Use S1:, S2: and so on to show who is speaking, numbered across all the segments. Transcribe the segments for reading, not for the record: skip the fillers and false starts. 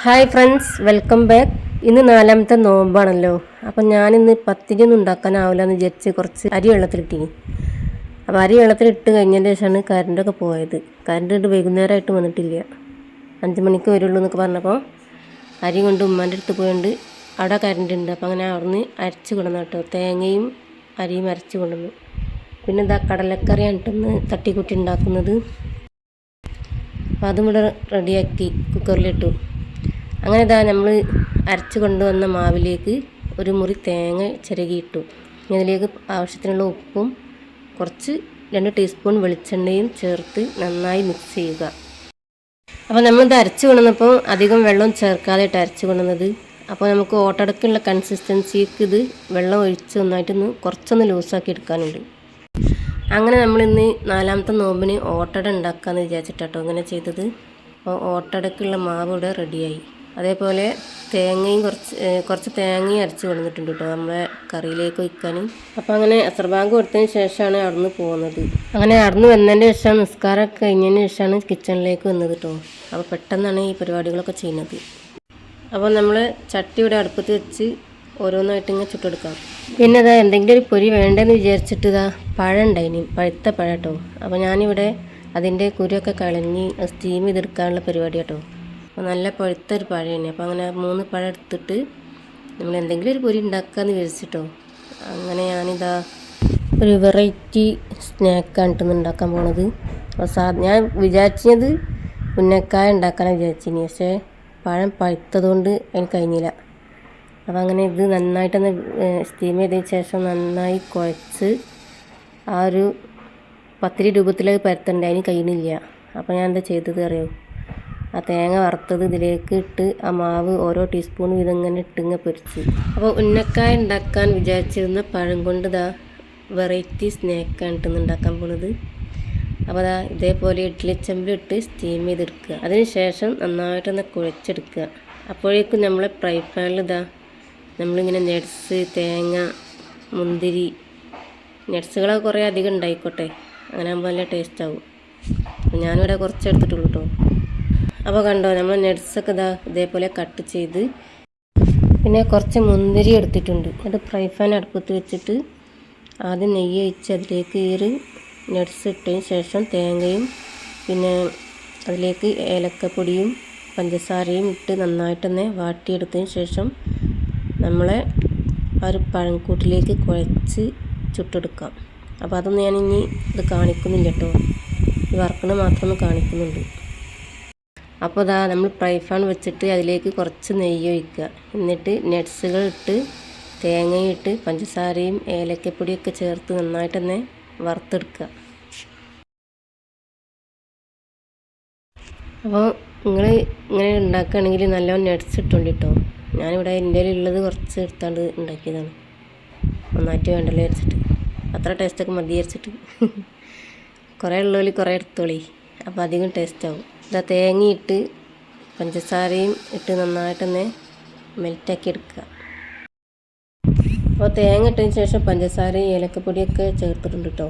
S1: Hi friends, welcome back. ഇന്ന് 4ാമത്തെ നോമ്പാണല്ലോ. അപ്പം ഞാനിന്ന് പത്തിരി ഒന്നും ഉണ്ടാക്കാനാവില്ല എന്ന് വിചാരിച്ച് കുറച്ച് അരി വെള്ളത്തിലിട്ടിനി. അപ്പോൾ അരി വെള്ളത്തിലിട്ട് കഴിഞ്ഞതിന് ശേഷമാണ് കറണ്ടൊക്കെ പോയത്. കറണ്ട് വൈകുന്നേരമായിട്ട് വന്നിട്ടില്ല. 5 മണിക്ക് വരുള്ളൂ എന്നൊക്കെ പറഞ്ഞപ്പോൾ അരി കൊണ്ട് ഉമ്മാൻ്റെ അടുത്ത് പോയതുകൊണ്ട് അവിടെ കറണ്ട് ഉണ്ട്. അപ്പോൾ അങ്ങനെ അവിടുന്ന് അരച്ച് കൊണ്ടുവന്നു കേട്ടോ. തേങ്ങയും അരിയും അരച്ച് കൊണ്ടുവന്നു. പിന്നെ ഇതാ കടലക്കറിയാണ് ഇട്ടൊന്ന് തട്ടിക്കൂട്ടി ഉണ്ടാക്കുന്നത്. അപ്പോൾ അതും ഇവിടെ റെഡിയാക്കി കുക്കറിലിട്ടു. അങ്ങനെ ഇതാ നമ്മൾ അരച്ച് കൊണ്ടുവന്ന മാവിലേക്ക് ഒരു മുറി തേങ്ങ ചിരകിയിട്ടു. അതിലേക്ക് ആവശ്യത്തിനുള്ള ഉപ്പും കുറച്ച് 2 ടീസ്പൂൺ വെളിച്ചെണ്ണയും ചേർത്ത് നന്നായി മിക്സ് ചെയ്യുക. അപ്പോൾ നമ്മളിത് അരച്ച് കൊണ്ടുവന്നപ്പോൾ അധികം വെള്ളം ചേർക്കാതെയിട്ട് അരച്ച് കൊണ്ടുവന്നത്. അപ്പോൾ നമുക്ക് ഓട്ടടക്കുള്ള കൺസിസ്റ്റൻസിക്ക് ഇത് വെള്ളം ഒഴിച്ച് നന്നായിട്ടൊന്ന് കുറച്ചൊന്ന് ലൂസാക്കി എടുക്കാനുണ്ട്. അങ്ങനെ നമ്മളിന്ന് 4ാമത്തെ നോമ്പിന് ഓട്ടട ഉണ്ടാക്കാമെന്ന് വിചാരിച്ചിട്ടോ ഇങ്ങനെ ചെയ്തത്. അപ്പോൾ ഓട്ടടക്കുള്ള മാവ് ഇവിടെ റെഡിയായി. അതേപോലെ തേങ്ങയും കുറച്ച് തേങ്ങയും അരച്ച് കൊണ്ടുവന്നിട്ടുണ്ട് കേട്ടോ നമ്മളെ കറിയിലേക്ക് ഒഴിക്കാൻ. അപ്പോൾ അങ്ങനെ അസർ ബാങ്ക് കൊടുത്തതിന് ശേഷമാണ് അവിടുന്ന് പോകുന്നത്. അങ്ങനെ അവിടുന്ന് വന്നതിന് ശേഷം നിസ്കാരമൊക്കെ കഴിഞ്ഞതിന് ശേഷമാണ് കിച്ചണിലേക്ക് വന്നത് കേട്ടോ. അപ്പോൾ പെട്ടെന്നാണ് ഈ പരിപാടികളൊക്കെ ചെയ്യുന്നത്. അപ്പോൾ നമ്മൾ ചട്ടി ഇവിടെ അടുപ്പത്ത് വെച്ച് ഓരോന്നായിട്ട് ഇങ്ങനെ ചുട്ടെടുക്കാം. പിന്നെ ഇതാ എന്തെങ്കിലും ഒരു പൊരി വേണ്ടെന്ന് വിചാരിച്ചിട്ട് ഇതാ പഴം ഉണ്ടായിനി, പഴുത്ത പഴം കേട്ടോ. അപ്പോൾ ഞാനിവിടെ അതിൻ്റെ കുരുവൊക്കെ കളഞ്ഞ് സ്റ്റീം ചെയ്തെടുക്കാനുള്ള പരിപാടി കേട്ടോ. അപ്പോൾ നല്ല പഴുത്തൊരു പഴമാണ്. അപ്പോൾ അങ്ങനെ 3 പഴം എടുത്തിട്ട് നമ്മൾ എന്തെങ്കിലും ഒരു പൊരി ഉണ്ടാക്കാമെന്ന് വിചാരിച്ചിട്ടോ. അങ്ങനെ ഞാനിതാ ഒരു വെറൈറ്റി സ്നാക്കാണ് ഉണ്ടാക്കാൻ പോണത്. അപ്പോൾ ഞാൻ വിചാരിച്ചത് ഉന്നക്കായ ഉണ്ടാക്കാനാണ് വിചാരിച്ചിനി. പക്ഷേ പഴം പഴുത്തതുകൊണ്ട് അതിന് കഴിഞ്ഞില്ല. അപ്പോൾ അങ്ങനെ ഇത് നന്നായിട്ടൊന്ന് സ്റ്റീം ചെയ്തതിന് ശേഷം നന്നായി കുഴച്ച് ആ ഒരു പത്തിരി രൂപത്തിലേക്ക് പരത്തണ്ടേ, അതിന് കഴിയുന്നില്ല. അപ്പോൾ ഞാൻ എന്താ ചെയ്തത് അറിയോ, ആ തേങ്ങ വറുത്തത് ഇതിലേക്ക് ഇട്ട് ആ മാവ് ഓരോ ടീസ്പൂൺ വീതം ഇങ്ങനെ ഇട്ടിങ്ങ പൊരിച്ച്. അപ്പോൾ ഉന്നക്കായ ഉണ്ടാക്കാൻ വിചാരിച്ചിരുന്ന പഴം കൊണ്ട് ഇതാ വെറൈറ്റി സ്നാക്കാണ് ഇട്ടുന്ന് ഉണ്ടാക്കാൻ പോണത്. അപ്പോൾ അതാ ഇതേപോലെ ഇഡ്ഡലിച്ചമ്പിലിട്ട് സ്റ്റീം ചെയ്തെടുക്കുക. അതിന് ശേഷം നന്നായിട്ടൊന്ന് കുഴച്ചെടുക്കുക. അപ്പോഴേക്കും നമ്മളെ ഫ്രൈ പാനിൽ ഇതാ നമ്മളിങ്ങനെ നട്ട്സ്, തേങ്ങ, മുന്തിരി, നട്ട്സുകളൊക്കെ കുറേ അധികം ഉണ്ടായിക്കോട്ടെ, അങ്ങനെ ആകുമ്പോൾ നല്ല ടേസ്റ്റ് ആവും. ഞാനിവിടെ കുറച്ച് എടുത്തിട്ടുള്ളൂ കേട്ടോ. അപ്പോൾ കണ്ടോ നമ്മൾ നട്ട്സൊക്കെ ഇതേപോലെ കട്ട് ചെയ്ത് പിന്നെ കുറച്ച് മുന്തിരി എടുത്തിട്ടുണ്ട്. അത് ഫ്രൈ പാൻ അടുപ്പത്ത് വെച്ചിട്ട് ആദ്യം നെയ്യ് ഒഴിച്ച് അതിലേക്ക് ഈ നട്ട്സ് ഇട്ടതിന് ശേഷം തേങ്ങയും പിന്നെ അതിലേക്ക് ഏലക്കപ്പൊടിയും പഞ്ചസാരയും ഇട്ട് നന്നായിട്ടൊന്ന് വാട്ടിയെടുത്തതിന് ശേഷം നമ്മളെ ആ ഒരു പഴംകൂട്ടിലേക്ക് കുഴച്ച് ചുട്ടെടുക്കാം. അപ്പോൾ അതൊന്നും ഞാനിനി ഇത് കാണിക്കുന്നില്ല കേട്ടോ, ഈ വറക്കണ മാത്രം കാണിക്കുന്നുണ്ട്. അപ്പോൾ ഇതാ നമ്മൾ ഫ്രൈ പാൻ വെച്ചിട്ട് അതിലേക്ക് കുറച്ച് നെയ്യ് ഒഴിക്കുക. എന്നിട്ട് നട്ട്സുകൾ ഇട്ട് തേങ്ങയും ഇട്ട് പഞ്ചസാരയും ഏലക്കപ്പൊടിയൊക്കെ ചേർത്ത് നന്നായിട്ടൊന്ന് വറുത്തെടുക്കുക. അപ്പോൾ നിങ്ങൾ ഇങ്ങനെ ഉണ്ടാക്കുകയാണെങ്കിൽ നല്ലോണം നട്ട്സ് ഇട്ടുകൊണ്ട് കേട്ടോ. ഞാനിവിടെ എൻ്റെ ഉള്ളത് കുറച്ച് എടുത്താണ്ട് ഉണ്ടാക്കിയതാണ്. നന്നായിട്ട് വേണ്ടല്ലോ വിചാരിച്ചിട്ട്, അത്ര ടേസ്റ്റൊക്കെ മതി വിചാരിച്ചിട്ട്. കുറേ ഉള്ളോലി കുറേ എടുത്തോളി, അപ്പോൾ അധികം ടേസ്റ്റാവും. ഇതാ തേങ്ങയിട്ട് പഞ്ചസാരയും ഇട്ട് നന്നായിട്ടൊന്ന് മെൽറ്റാക്കി എടുക്കുക. അപ്പോൾ തേങ്ങ ഇട്ടതിന് ശേഷം പഞ്ചസാരയും ഏലക്കപ്പൊടിയൊക്കെ ചേർത്തിട്ടുണ്ട് കേട്ടോ.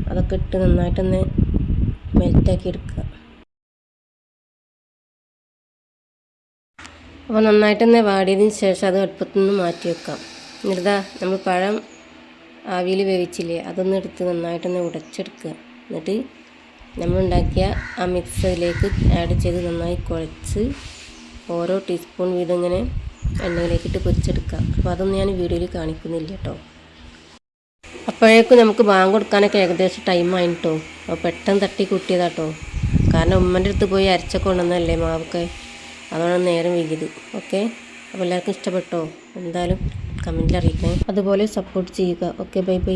S1: അതൊക്കെ ഇട്ട് നന്നായിട്ടൊന്ന് മെൽറ്റാക്കി എടുക്കുക. അപ്പോൾ നന്നായിട്ടൊന്ന് വാടിയതിന് ശേഷം അത് അടുപ്പത്തു നിന്ന് മാറ്റി വെക്കാം. എന്നിട്ടാ നമ്മൾ പഴം ആവിയിൽ വേവിച്ചില്ലേ, അതൊന്ന് എടുത്ത് നന്നായിട്ടൊന്ന് ഉടച്ചെടുക്കുക. എന്നിട്ട് നമ്മളുണ്ടാക്കിയ ആ മിക്സ് അതിലേക്ക് ആഡ് ചെയ്ത് നന്നായി കുഴച്ച് ഓരോ ടീസ്പൂൺ വീതം ഇങ്ങനെ എണ്ണയിലേക്കിട്ട് പൊരിച്ചെടുക്കുക. അപ്പോൾ അതൊന്നും ഞാൻ വീഡിയോയിൽ കാണിക്കുന്നില്ല കേട്ടോ. അപ്പോഴേക്കും നമുക്ക് ബാങ്ക് കൊടുക്കാനൊക്കെ ഏകദേശം ടൈമായി കേട്ടോ. അപ്പോൾ പെട്ടെന്ന് തട്ടി കൂട്ടിയതാട്ടോ. കാരണം ഉമ്മൻ്റെ അടുത്ത് പോയി അരച്ചൊക്കെ കൊണ്ടുവന്നല്ലേ മാവൊക്കെ, അതാണ് നേരം വൈകിയത്. ഓക്കെ, അപ്പോൾ എല്ലാവർക്കും ഇഷ്ടപ്പെട്ടോ? എന്തായാലും കമൻറ്റിൽ അറിയിക്കണേ. അതുപോലെ സപ്പോർട്ട് ചെയ്യുക. Okay, bye bye.